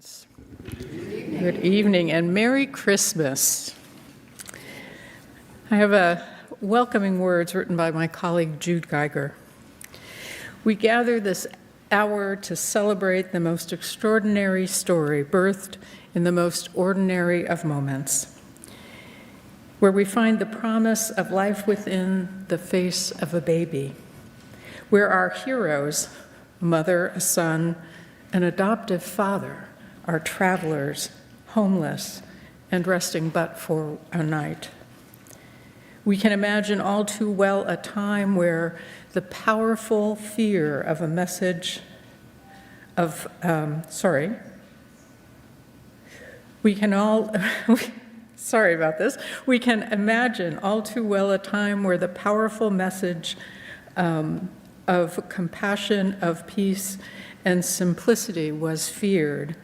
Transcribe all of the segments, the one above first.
Good evening and Merry Christmas. I have welcoming words written by my colleague Jude Geiger. We gather this hour to celebrate the most extraordinary story birthed in the most ordinary of moments, where we find the promise of life within the face of a baby, where our heroes, a mother, a son, an adoptive father, are travelers, homeless, and resting but for a night. We can imagine all too well a time where the powerful fear of a message of, we can imagine all too well a time where the powerful message of compassion, of peace, and simplicity was feared,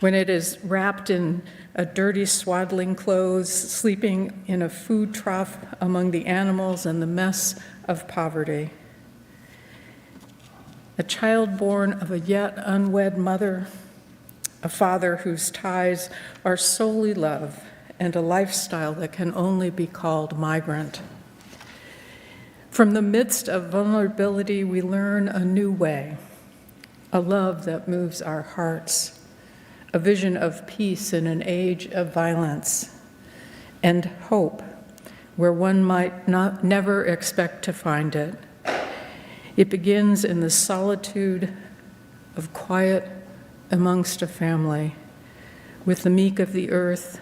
when it is wrapped in a dirty swaddling clothes, sleeping in a food trough among the animals and the mess of poverty. A child born of a yet unwed mother, a father whose ties are solely love, and a lifestyle that can only be called migrant. From the midst of vulnerability, we learn a new way, a love that moves our hearts, a vision of peace in an age of violence, and hope where one might never expect to find it. It begins in the solitude of quiet amongst a family, with the meek of the earth,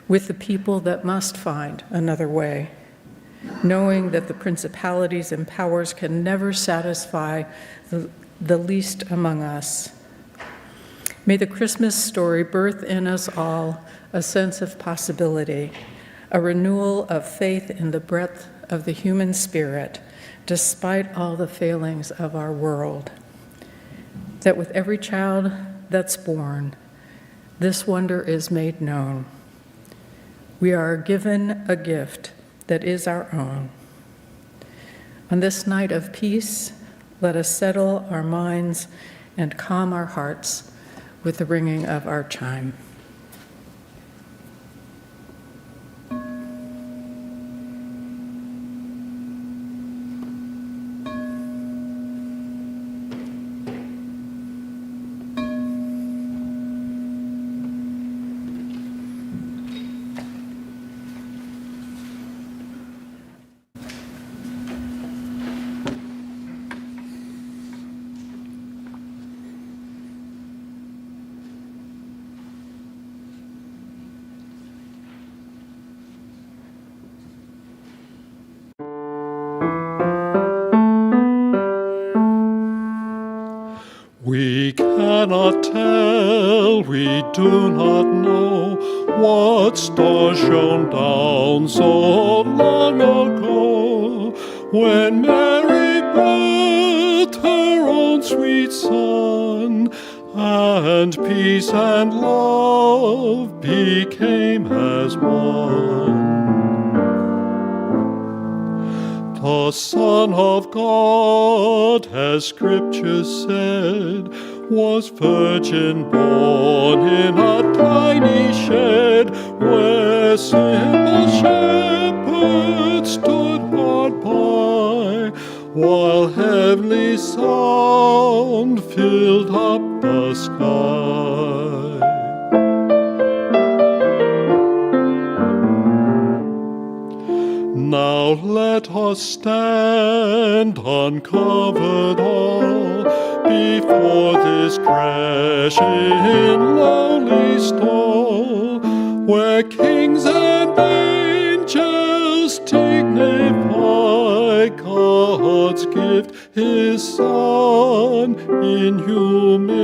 with the people that must find another way, knowing that the principalities and powers can never satisfy the least among us. May the Christmas story birth in us all a sense of possibility, a renewal of faith in the breadth of the human spirit, despite all the failings of our world. That with every child that's born, this wonder is made known. We are given a gift that is our own. On this night of peace, let us settle our minds and calm our hearts with the ringing of our chime. We cannot tell, we do not know what star shone down so long ago, when Mary birthed her own sweet Son, and peace and love became as one. The Son of God, as Scripture said, was virgin born in a tiny shed, where simple shepherds stood hard by, while heavenly sound filled up the sky. Now let us stand uncovered all before this crashing lowly stall, where kings and angels dignify God's gift, His Son, in humility.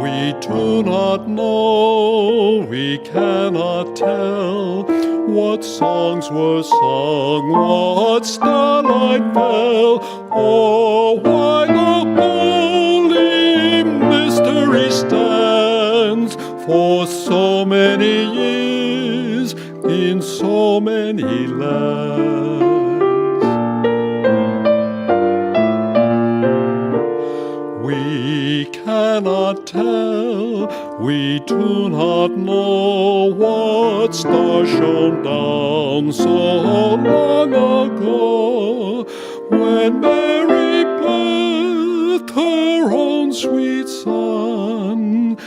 We do not know, we cannot tell, what songs were sung, what starlight fell, or why the holy mystery stands for so many years in so many lands. We do not know what star shone down so long ago, when Mary birthed her own sweet Son,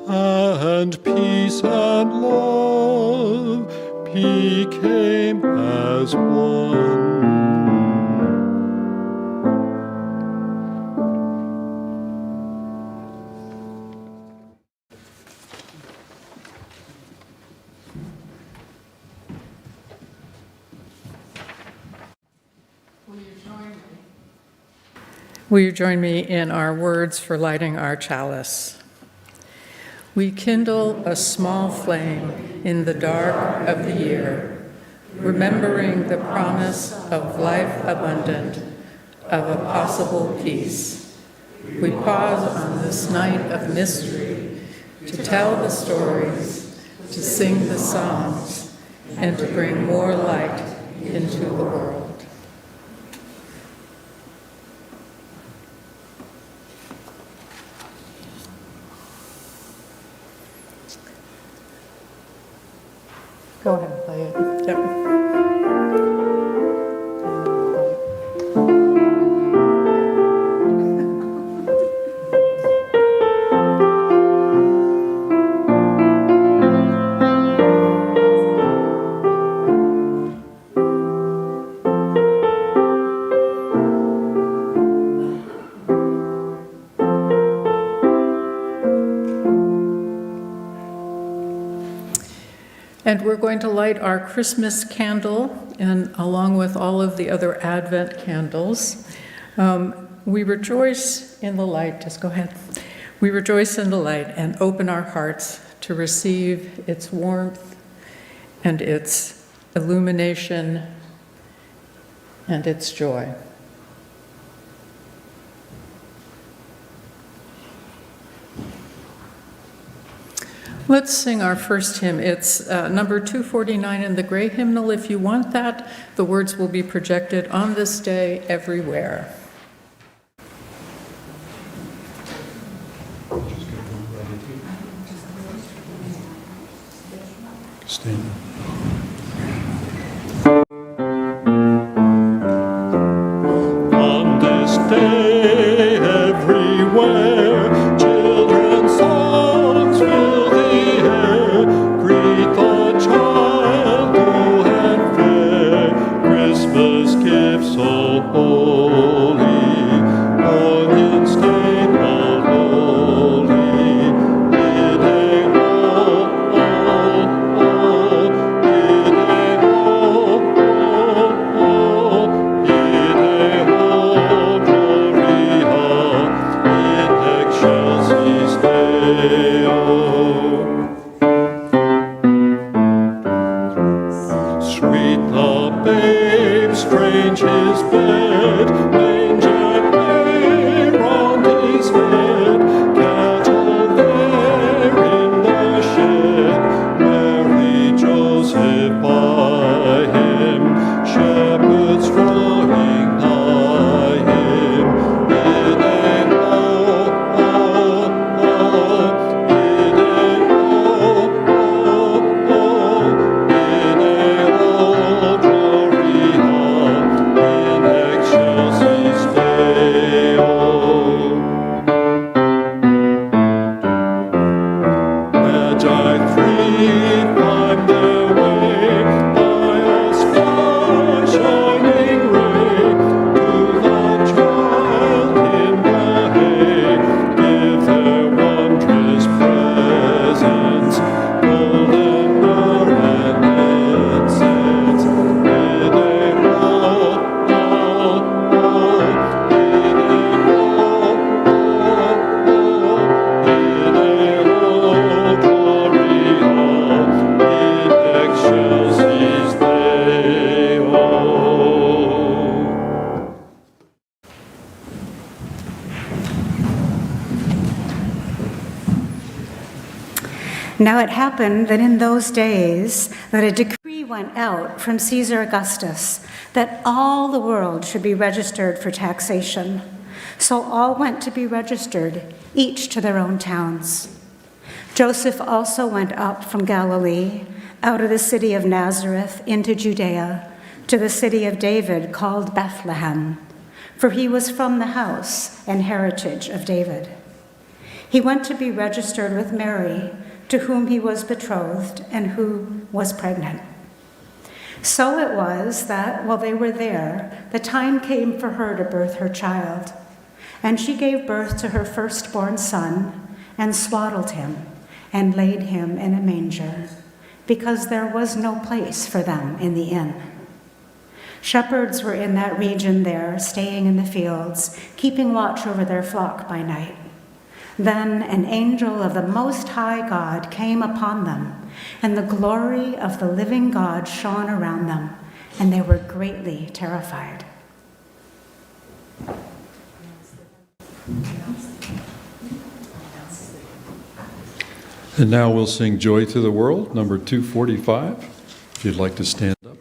and peace and love became as one. Will you join me in our words for lighting our chalice? We kindle a small flame in the dark of the year, remembering the promise of life abundant, of a possible peace. We pause on this night of mystery to tell the stories, to sing the songs, and to bring more light into the world. Go ahead and play it. Yep. And we're going to light our Christmas candle, and along with all of the other Advent candles. We rejoice in the light. Just go ahead. We rejoice in the light and open our hearts to receive its warmth and its illumination and its joy. Let's sing our first hymn. It's number 249 in the gray hymnal. If you want that, the words will be projected on this day everywhere. Stand. On this day everywhere, children's songs fill the air. Greet the child who had fair, Christmas gifts so holy, born in state of holy. Sweet the babe, strange his bed, manger lay round his head, cattle there in the shed, Mary, Joseph by him, shepherds drawing nigh him. Now it happened that in those days that a decree went out from Caesar Augustus that all the world should be registered for taxation. So all went to be registered, each to their own towns. Joseph also went up from Galilee, out of the city of Nazareth into Judea, to the city of David called Bethlehem, for he was from the house and heritage of David. He went to be registered with Mary, to whom he was betrothed and who was pregnant. So it was that, while they were there, the time came for her to birth her child. And she gave birth to her firstborn son, and swaddled him, and laid him in a manger, because there was no place for them in the inn. Shepherds were in that region there, staying in the fields, keeping watch over their flock by night. Then an angel of the Most High God came upon them, and the glory of the living God shone around them, and they were greatly terrified. And now we'll sing Joy to the World, number 245, if you'd like to stand up.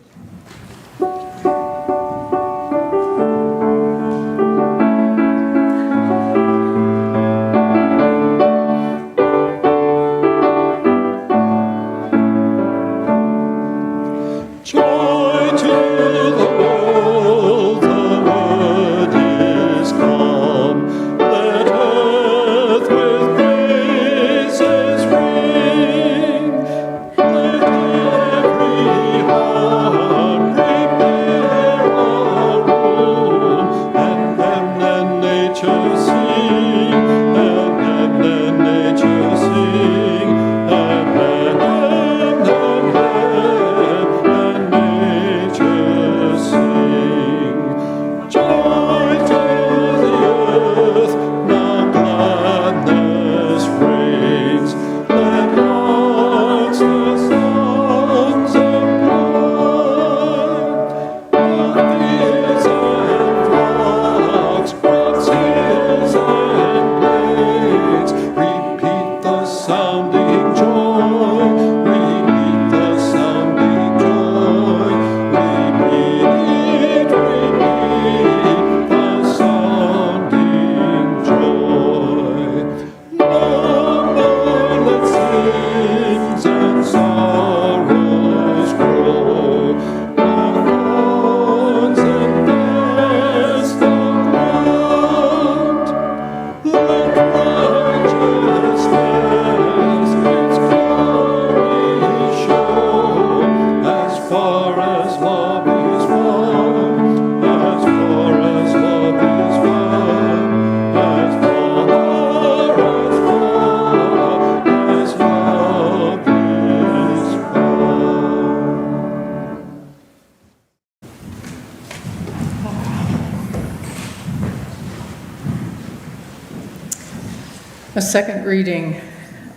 A second reading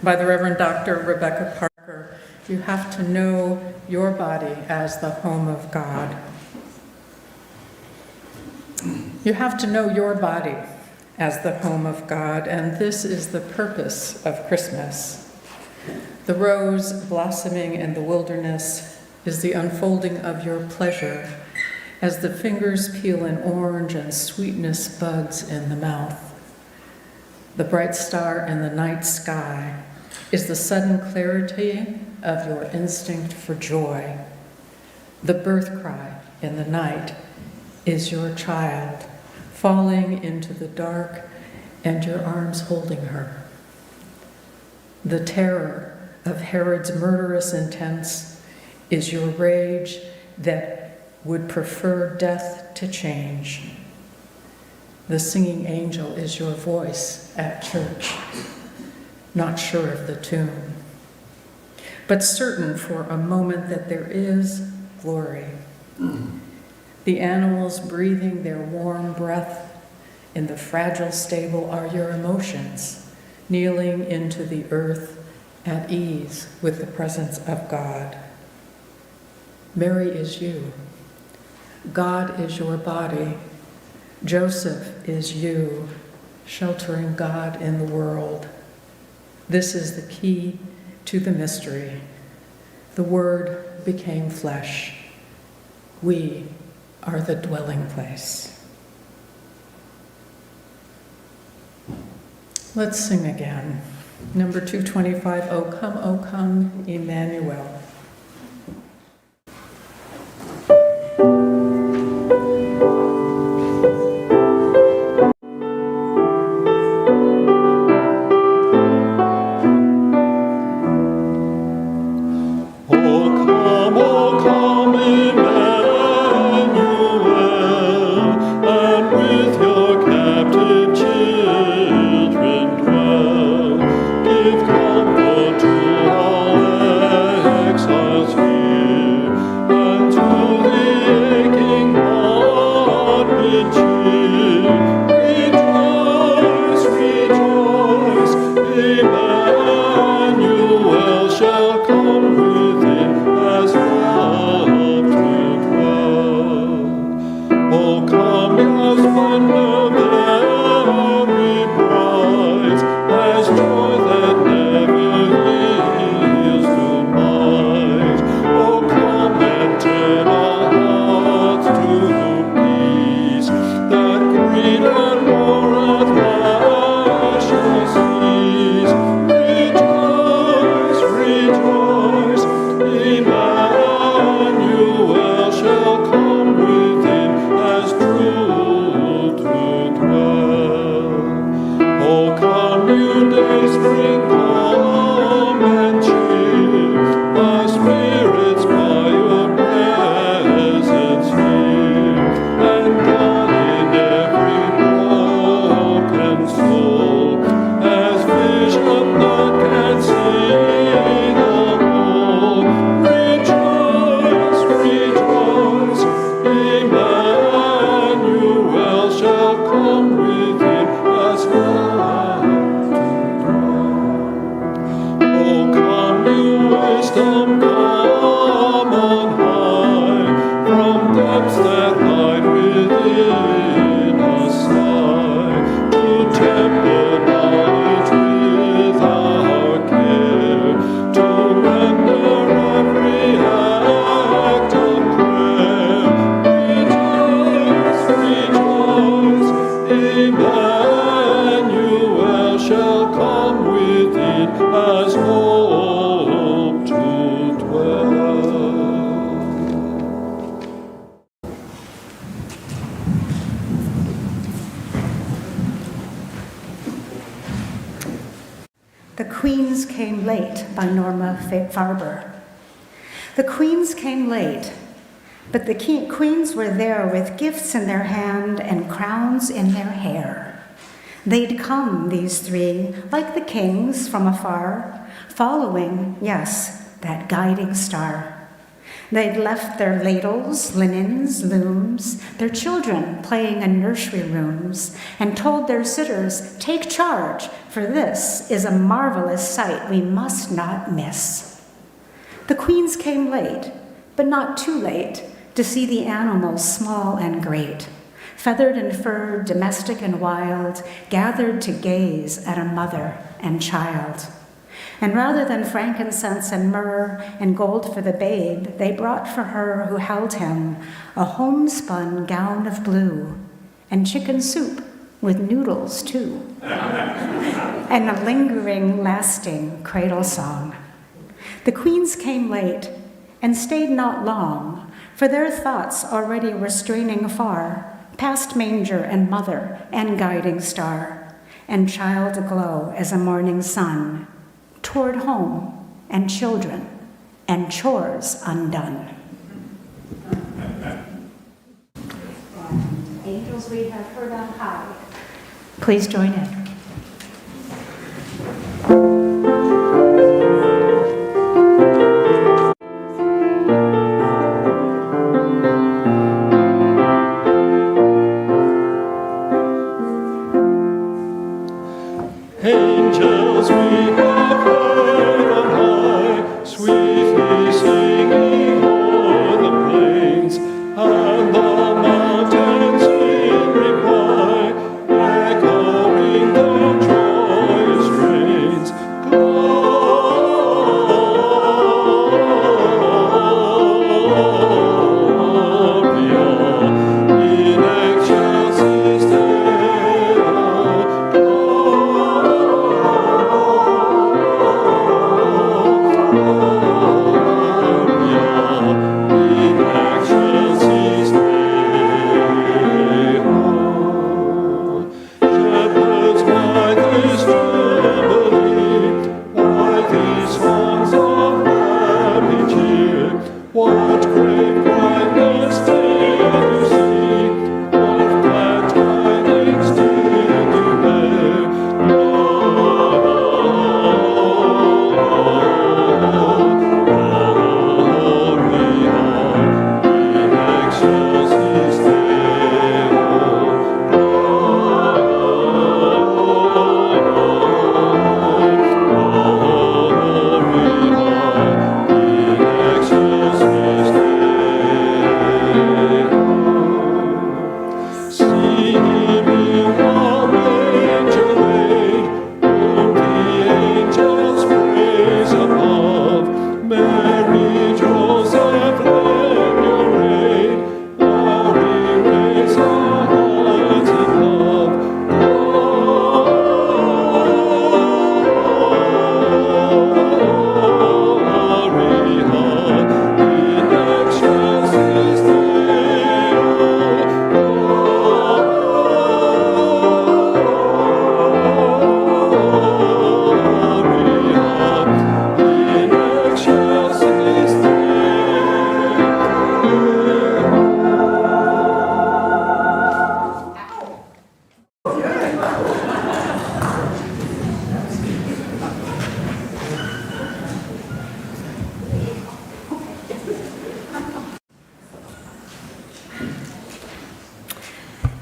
by the Reverend Dr. Rebecca Parker. You have to know your body as the home of God. You have to know your body as the home of God, and this is the purpose of Christmas. The rose blossoming in the wilderness is the unfolding of your pleasure as the fingers peel an orange and sweetness buds in the mouth. The bright star in the night sky is the sudden clarity of your instinct for joy. The birth cry in the night is your child falling into the dark and your arms holding her. The terror of Herod's murderous intents is your rage that would prefer death to change. The singing angel is your voice at church, not sure of the tune, but certain for a moment that there is glory. The animals breathing their warm breath in the fragile stable are your emotions, kneeling into the earth at ease with the presence of God. Mary is you. God is your body. Joseph is you, sheltering God in the world. This is the key to the mystery. The Word became flesh. We are the dwelling place. Let's sing again. Number 225, O come, Emmanuel. O come, Emmanuel, and with your captive children dwell. Give comfort to all exiles here, and to the aching heart bid cheer. Rejoice, rejoice, Emmanuel shall come within as love to dwell. O come, ye splendor very bright, as joy that never yields to might. O come and turn our hearts to peace, that greed and war at last shall cease. Rejoice, rejoice, Emmanuel shall come within as true to dwell. O come, new days bring calm and cheer, our spirits by your presence here, and God in every broken soul, as vision that can see the whole. Rejoice, rejoice, Emmanuel shall come within as love to dwell. O come, new wisdom, come on high, from depths that hide within us sigh, to temper knowledge with our care, to render every act of prayer. Rejoice, rejoice, Emmanuel shall come within as hope to dwell. The Queens Came Late by Norma Farber. The Queens came late, but the queens were there with gifts in their hand and crowns in their hair. They'd come, these three, like the kings from afar, following, yes, that guiding star. They'd left their ladles, linens, looms, their children playing in nursery rooms, and told their sitters, take charge, for this is a marvelous sight we must not miss. The queens came late, but not too late, to see the animals small and great, feathered and furred, domestic and wild, gathered to gaze at a mother and child. And rather than frankincense and myrrh and gold for the babe, they brought for her who held him a homespun gown of blue, and chicken soup with noodles too, and a lingering, lasting cradle song. The queens came late and stayed not long, for their thoughts already were straining far, past manger and mother and guiding star, and child aglow as a morning sun, toward home and children and chores undone. Angels we have heard on high. Please join in. Angels we have heard on high, sweetly singing o'er the plains, and the mountains in reply, echoing the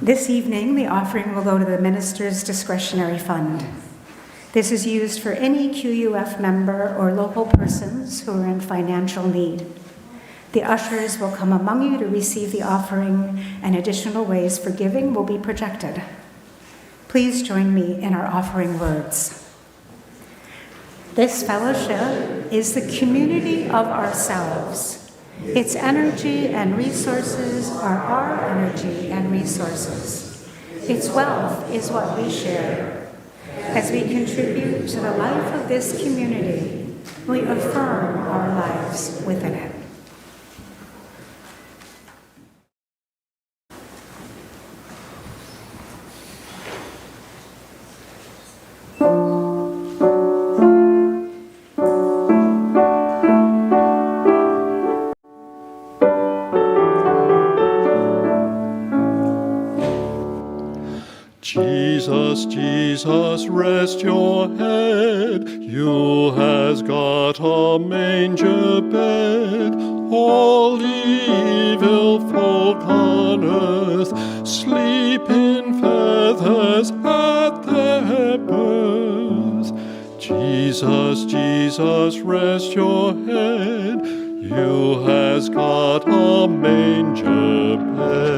This evening, the offering will go to the minister's discretionary fund. This is used for any QUF member or local persons who are in financial need. The ushers will come among you to receive the offering, and additional ways for giving will be projected. Please join me in our offering words. This fellowship is the community of ourselves. Its energy and resources are our energy and resources. Its wealth is what we share. As we contribute to the life of this community, we affirm our lives within it. Jesus, Jesus, rest your head. You has got a manger bed. All evil folk on earth sleep in feathers at their birth. Jesus, Jesus, rest your head. You has got a manger bed.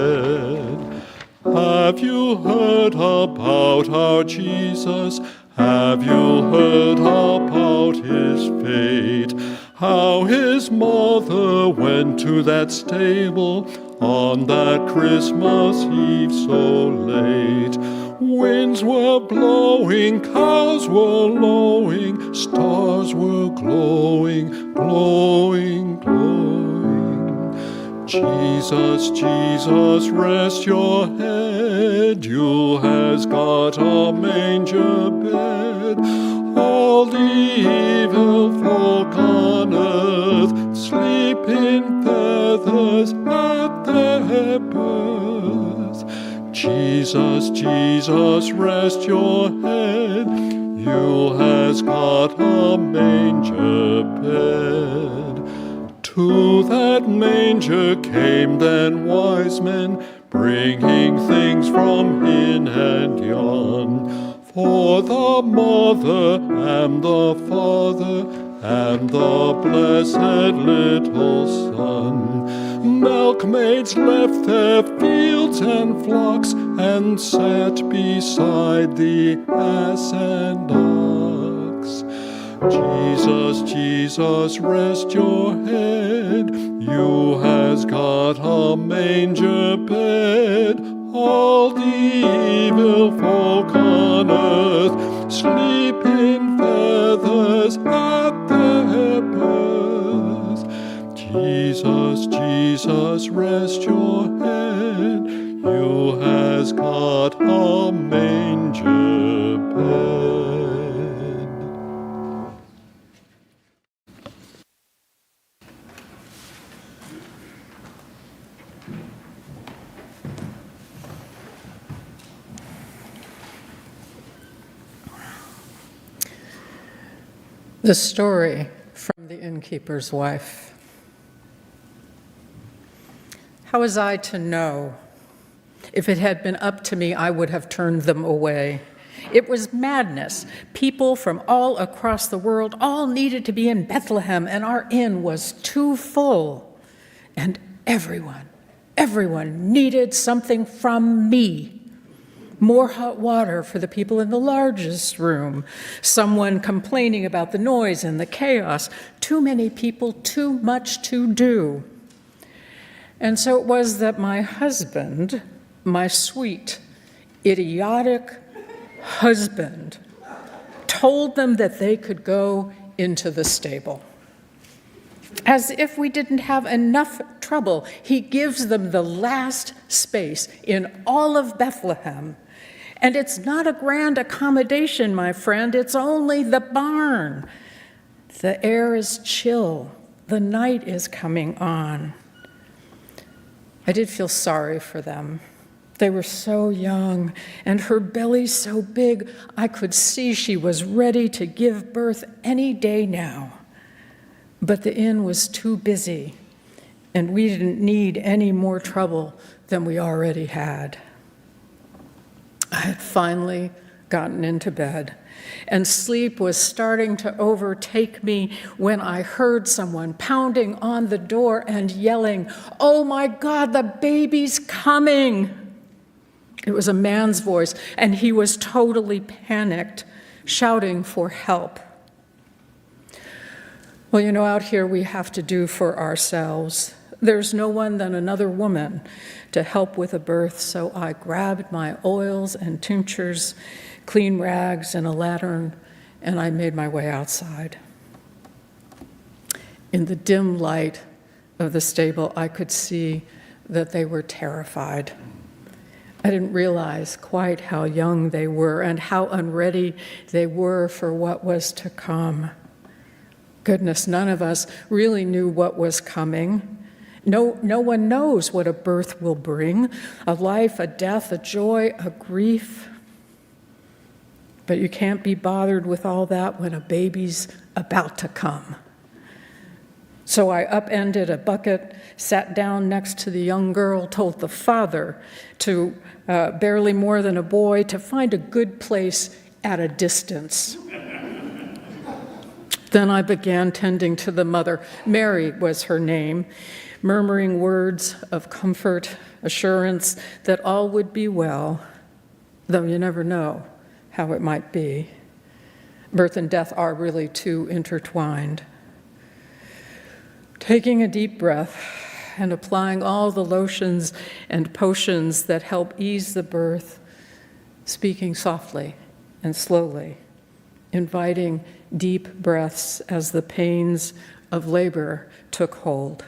Have you heard about our Jesus? Have you heard about his fate? How his mother went to that stable on that Christmas Eve so late. Winds were blowing, cows were lowing, stars were glowing, glowing, glowing. Jesus, Jesus, rest your head. You has got a manger bed. All the evil folk on earth sleep in feathers at their birth. Jesus, Jesus, rest your head. You has got a manger bed. To that manger came then wise men, bringing things from hin and yon, for the mother and the father and the blessed little son. Milkmaids left their fields and flocks and sat beside the ass and ox. Jesus, Jesus, rest your head. You has got a manger bed. All the evil folk on earth sleep in feathers at their birth. Jesus, Jesus, rest your head. You has got a manger bed. The story from the innkeeper's wife. How was I to know? If it had been up to me, I would have turned them away. It was madness. People from all across the world all needed to be in Bethlehem, and our inn was too full. And everyone needed something from me. More hot water for the people in the largest room, someone complaining about the noise and the chaos, too many people, too much to do. And so it was that my husband, my sweet, idiotic husband, told them that they could go into the stable. As if we didn't have enough trouble, he gives them the last space in all of Bethlehem. And it's not a grand accommodation, my friend, it's only the barn. The air is chill, the night is coming on. I did feel sorry for them. They were so young, and her belly so big, I could see she was ready to give birth any day now. But the inn was too busy, and we didn't need any more trouble than we already had. I had finally gotten into bed, and sleep was starting to overtake me when I heard someone pounding on the door and yelling, "Oh my God, the baby's coming!" It was a man's voice, and he was totally panicked, shouting for help. Well, you know, out here we have to do for ourselves. There's no one than another woman to help with a birth, so I grabbed my oils and tinctures, clean rags, and a lantern, and I made my way outside. In the dim light of the stable, I could see that they were terrified. I didn't realize quite how young they were and how unready they were for what was to come. Goodness, none of us really knew what was coming. No one knows what a birth will bring, a life, a death, a joy, a grief. But you can't be bothered with all that when a baby's about to come. So I upended a bucket, sat down next to the young girl, told the father, to barely more than a boy, to find a good place at a distance. Then I began tending to the mother. Mary was her name, murmuring words of comfort, assurance that all would be well, though you never know how it might be. Birth and death are really too intertwined. Taking a deep breath and applying all the lotions and potions that help ease the birth, speaking softly and slowly, inviting deep breaths as the pains of labor took hold.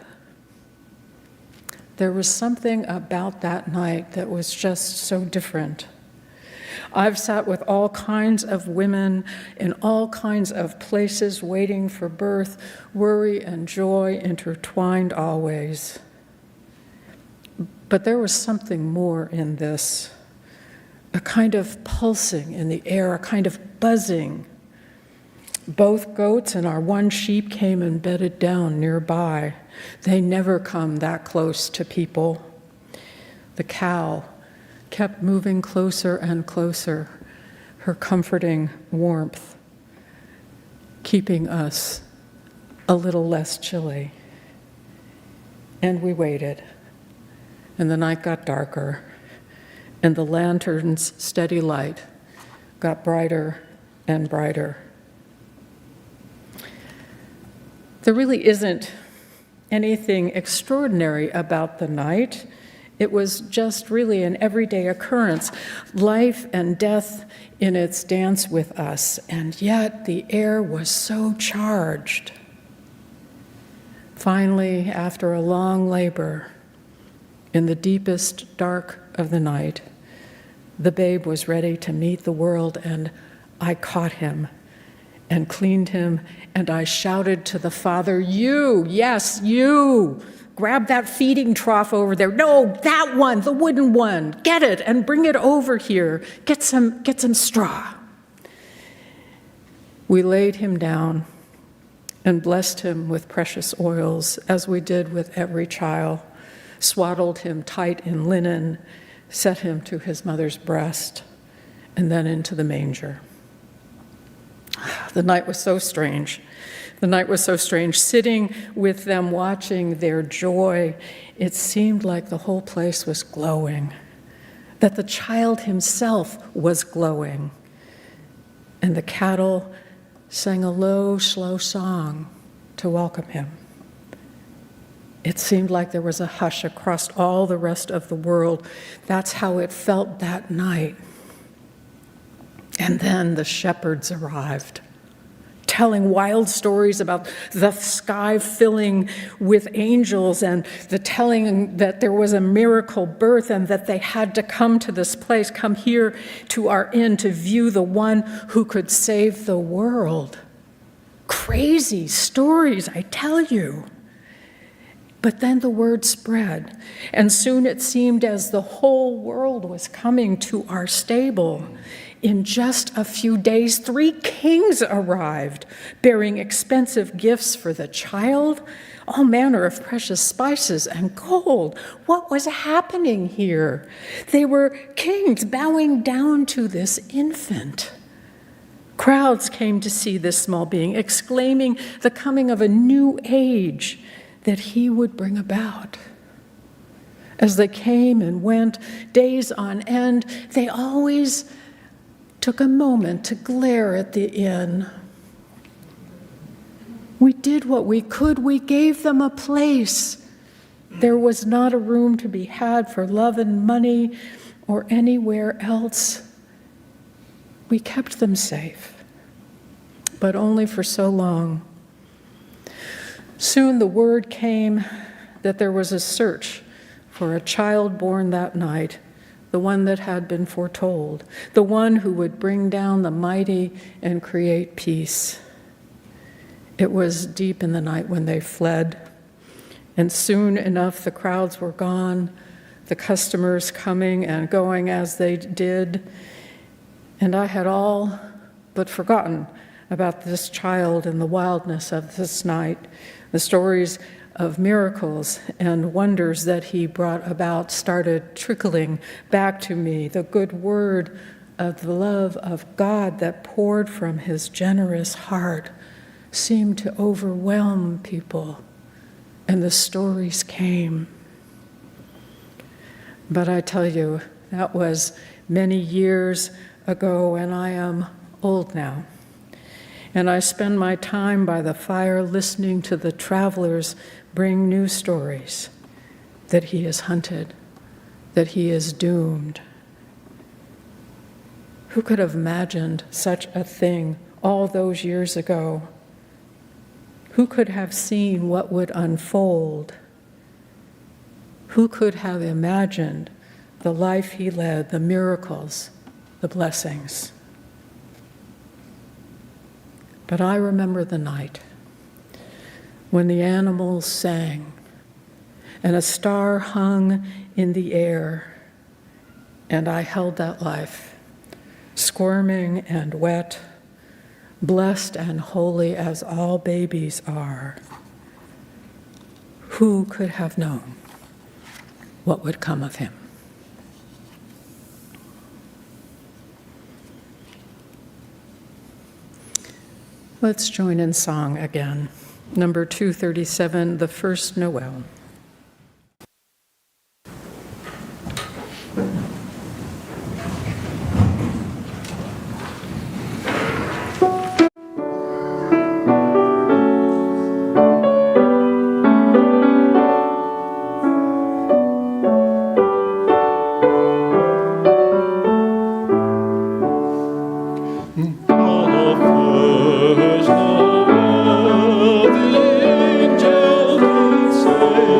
There was something about that night that was just so different. I've sat with all kinds of women in all kinds of places waiting for birth, worry and joy intertwined always. But there was something more in this, a kind of pulsing in the air, a kind of buzzing. Both goats and our one sheep came and bedded down nearby. They never come that close to people. The cow kept moving closer and closer, her comforting warmth, keeping us a little less chilly. And we waited, and the night got darker, and the lantern's steady light got brighter and brighter. There really isn't anything extraordinary about the night. It was just really an everyday occurrence, life and death in its dance with us, and yet the air was so charged. Finally, after a long labor, in the deepest dark of the night, the babe was ready to meet the world, and I caught him and cleaned him, and I shouted to the father, "You, yes, you! Grab that feeding trough over there. No, that one, the wooden one. Get it and bring it over here. Get some straw." We laid him down and blessed him with precious oils, as we did with every child, swaddled him tight in linen, set him to his mother's breast, and then into the manger. The night was so strange. The night was so strange. Sitting with them, watching their joy, it seemed like the whole place was glowing, that the child himself was glowing. And the cattle sang a low, slow song to welcome him. It seemed like there was a hush across all the rest of the world. That's how it felt that night. And then the shepherds arrived, telling wild stories about the sky filling with angels, and the telling that there was a miracle birth and that they had to come to this place, come here to our inn to view the one who could save the world. Crazy stories, I tell you. But then the word spread, and soon it seemed as the whole world was coming to our stable. In just a few days, 3 kings arrived, bearing expensive gifts for the child, all manner of precious spices and gold. What was happening here? They were kings bowing down to this infant. Crowds came to see this small being, exclaiming the coming of a new age that he would bring about. As they came and went, days on end, they always took a moment to glare at the inn. We did what we could. We gave them a place. There was not a room to be had for love and money or anywhere else. We kept them safe, but only for so long. Soon the word came that there was a search for a child born that night, the one that had been foretold, the one who would bring down the mighty and create peace. It was deep in the night when they fled, and soon enough the crowds were gone, the customers coming and going as they did, and I had all but forgotten about this child and the wildness of this night, the stories of miracles and wonders that he brought about started trickling back to me, the good word of the love of God that poured from his generous heart seemed to overwhelm people, and the stories came. But I tell you, that was many years ago, and I am old now. And I spend my time by the fire listening to the travelers bring new stories, that he is hunted, that he is doomed. Who could have imagined such a thing all those years ago? Who could have seen what would unfold? Who could have imagined the life he led, the miracles, the blessings? But I remember the night when the animals sang and a star hung in the air, and I held that life, squirming and wet, blessed and holy as all babies are. Who could have known what would come of him? Let's join in song again. Number 237, The First Noel. Say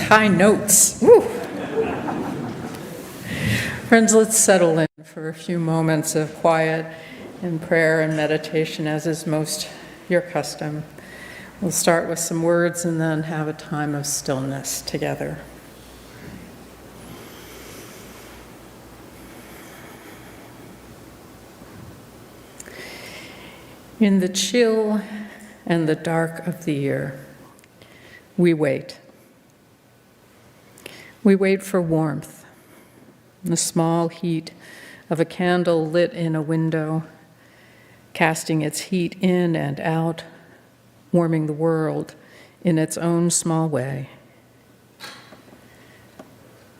high notes. Woo. Friends, let's settle in for a few moments of quiet and prayer and meditation, as is most your custom. We'll start with some words and then have a time of stillness together. In the chill and the dark of the year, we wait. We wait for warmth, the small heat of a candle lit in a window, casting its heat in and out, warming the world in its own small way.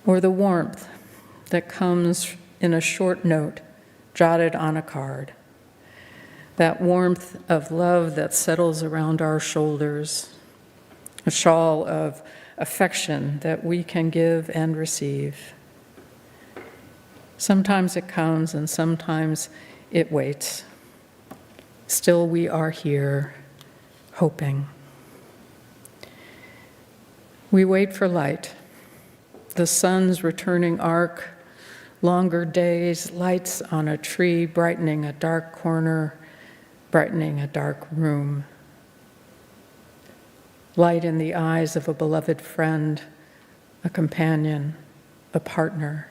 Or the warmth that comes in a short note jotted on a card. That warmth of love that settles around our shoulders, a shawl of affection that we can give and receive. Sometimes it comes and sometimes it waits. Still we are here, hoping. We wait for light, the sun's returning arc, longer days, lights on a tree brightening a dark corner, brightening a dark room. Light in the eyes of a beloved friend, a companion, a partner.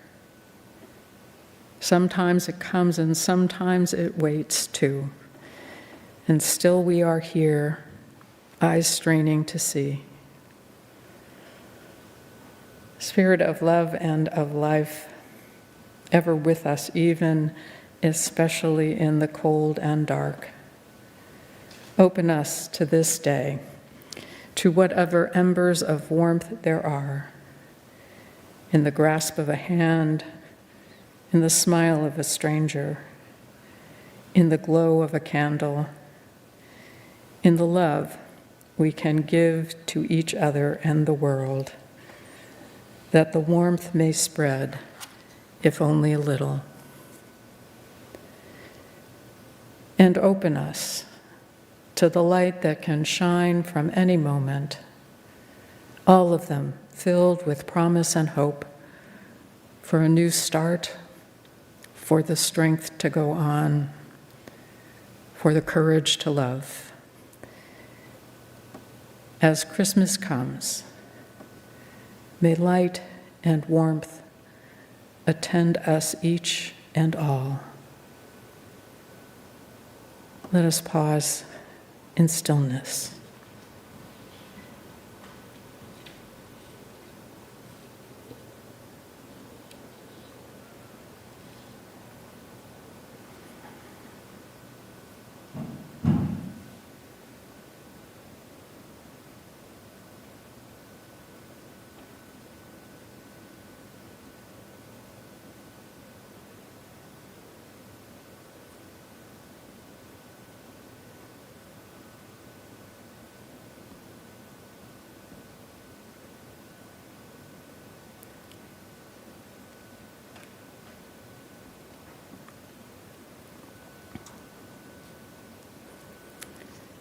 Sometimes it comes and sometimes it waits too. And still we are here, eyes straining to see. Spirit of love and of life, ever with us, even especially in the cold and dark. Open us to this day, to whatever embers of warmth there are, in the grasp of a hand, in the smile of a stranger, in the glow of a candle, in the love we can give to each other and the world, that the warmth may spread, if only a little. And open us to the light that can shine from any moment, all of them filled with promise and hope for a new start, for the strength to go on, for the courage to love. As Christmas comes, may light and warmth attend us each and all. Let us pause in stillness.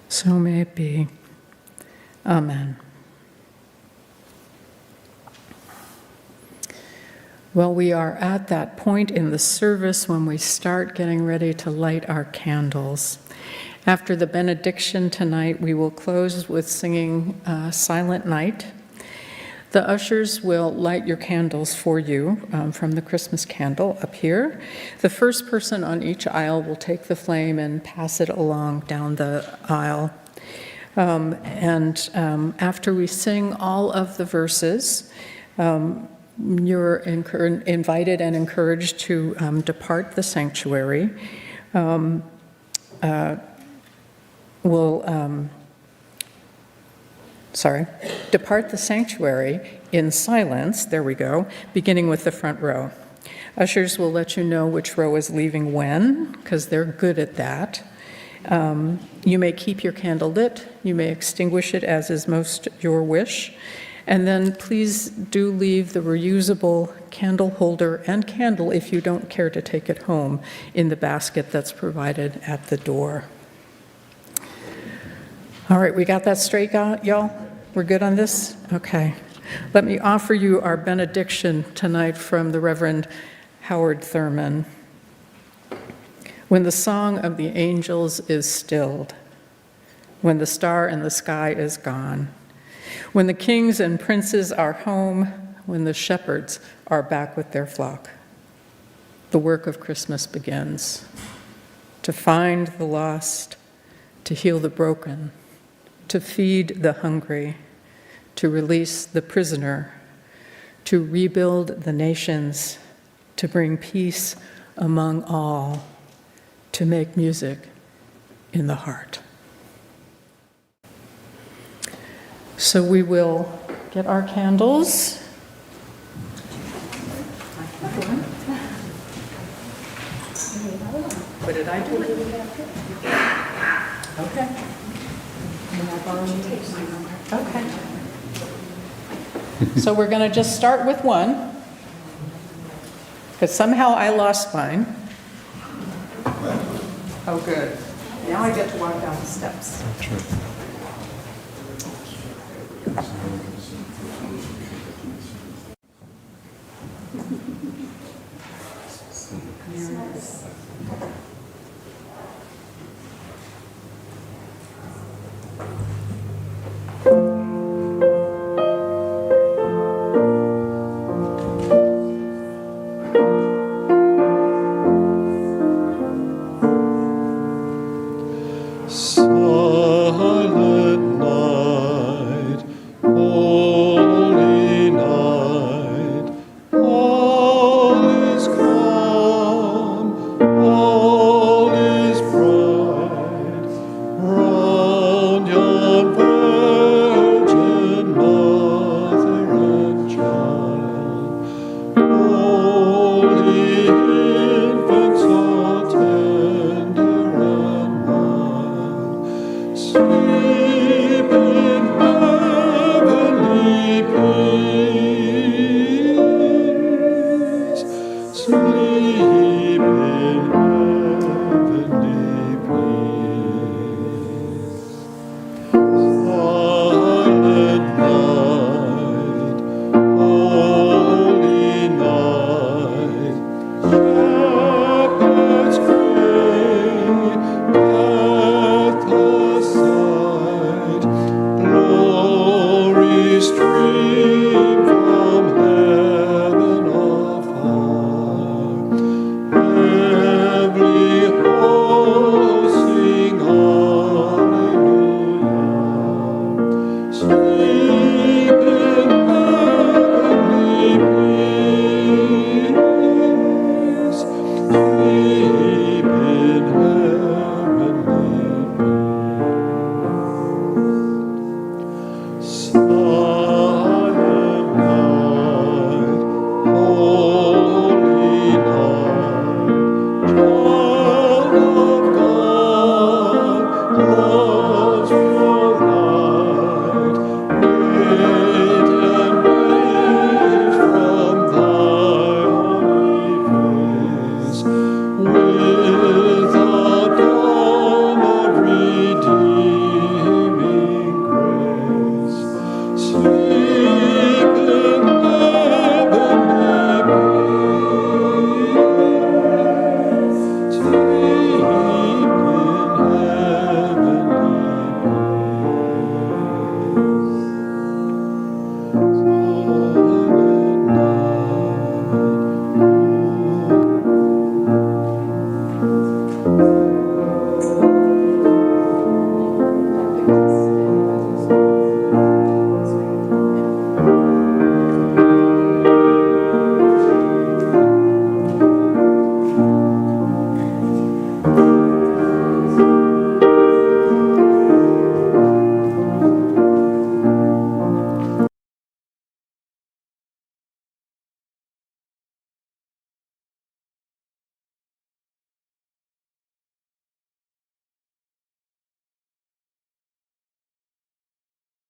So may it be. Amen. Well, we are at that point in the service when we start getting ready to light our candles. After the benediction tonight, we will close with singing Silent Night. The ushers will light your candles for you from the Christmas candle up here. The first person on each aisle will take the flame and pass it along down the aisle. After we sing all of the verses, you're invited and encouraged to depart the sanctuary. Depart the sanctuary in silence, there we go, beginning with the front row. Ushers will let you know which row is leaving when, because they're good at that. You may keep your candle lit, you may extinguish it as is most your wish, and then please do leave the reusable candle holder and candle, if you don't care to take it home, in the basket that's provided at the door. All right, we got that straight, y'all? We're good on this? Okay. Let me offer you our benediction tonight from the Reverend Howard Thurman. When the song of the angels is stilled, when the star in the sky is gone, when the kings and princes are home, when the shepherds are back with their flock, the work of Christmas begins. To find the lost, to heal the broken, to feed the hungry, to release the prisoner, to rebuild the nations, to bring peace among all, to make music in the heart. So we will get our candles. What did I do? Okay. Okay. So we're going to just start with one, because somehow I lost mine. Oh, good. Now I get to walk down the steps.